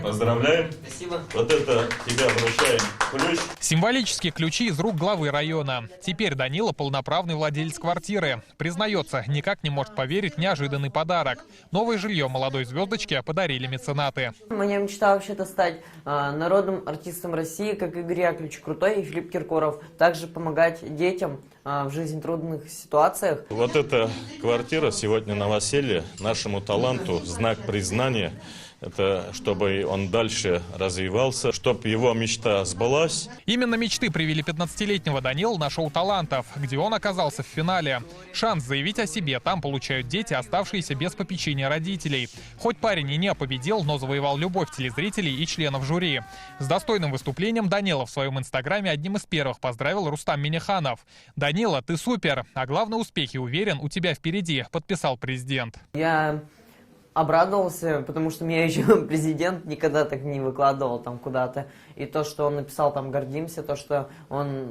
Поздравляем. Спасибо. Вот это тебя вручаем ключ. Символические ключи из рук главы района. Теперь Данила полноправный владелец квартиры. Признается, никак не может поверить в неожиданный подарок. Новое жилье молодой звездочке подарили меценаты. Моя мечта вообще-то стать народным артистом России, как Игорь Яковлевич Крутой и Филипп Киркоров. Также помогать детям в жизни трудных ситуациях. Вот эта квартира сегодня на новоселье нашему таланту знак признания. Это чтобы он дальше развивался, чтобы его мечта сбылась. Именно мечты привели 15-летнего Данилу на шоу талантов, где он оказался в финале. Шанс заявить о себе там получают дети, оставшиеся без попечения родителей. Хоть парень и не победил, но завоевал любовь телезрителей и членов жюри. С достойным выступлением Данила в своем инстаграме одним из первых поздравил Рустам Минниханов. «Данила, ты супер! А главное, успехи, уверен, у тебя впереди», подписал президент. Я обрадовался, потому что меня еще президент никогда так не выкладывал там куда-то. И то, что он написал там «Гордимся», то, что он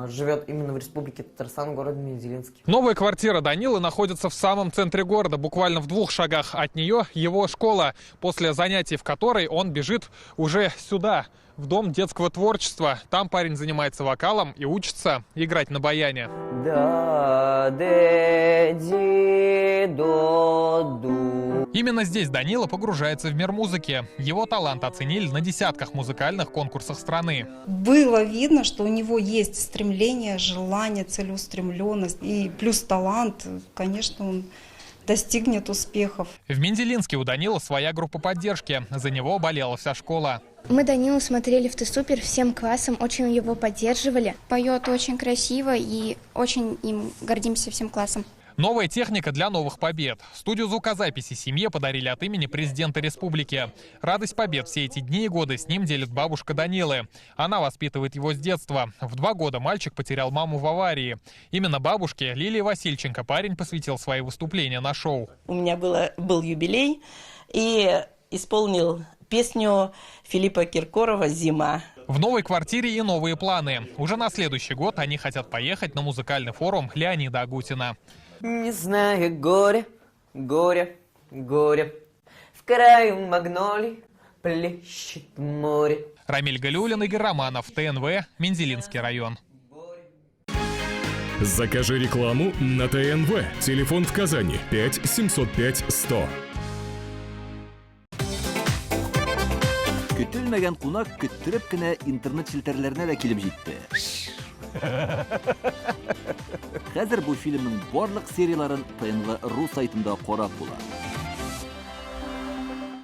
живет именно в Республике Татарстан, город Мензелинске. Новая квартира Данилы находится в самом центре города, буквально в 2 шагах от нее его школа, после занятий в которой он бежит уже сюда, в Дом детского творчества. Там парень занимается вокалом и учится играть на баяне. Именно здесь Данила погружается в мир музыки. Его талант оценили на десятках музыкальных конкурсах страны. Было видно, что у него есть стремление, желание, целеустремленность и плюс талант. Конечно, он достигнет успехов. В Мензелинске у Данила своя группа поддержки. За него болела вся школа. Мы Данилу смотрели в «Ты супер» всем классом, очень его поддерживали. Поет очень красиво и очень им гордимся всем классом. Новая техника для новых побед. Студию звукозаписи семье подарили от имени президента республики. Радость побед все эти дни и годы с ним делит бабушка Данилы. Она воспитывает его с детства. В 2 года мальчик потерял маму в аварии. Именно бабушке Лилии Васильченко парень посвятил свои выступления на шоу. У меня был юбилей и исполнил песню Филиппа Киркорова «Зима». В новой квартире и новые планы. Уже на следующий год они хотят поехать на музыкальный форум Леонида Агутина. Не знаю горе, горе, горе, в краю магнолий плещет море. Рамиль Галиуллин, Игорь Романов, ТНВ, Мензелинский район. Закажи рекламу на ТНВ. Телефон в Казани 5 705 100. Көтелмәгән кунак көттөреп кенә интернет челтәрләренә дә килеп җитте. Хәзер бу фильмның барлык серияларын ТНВ.ру сайтында карап була.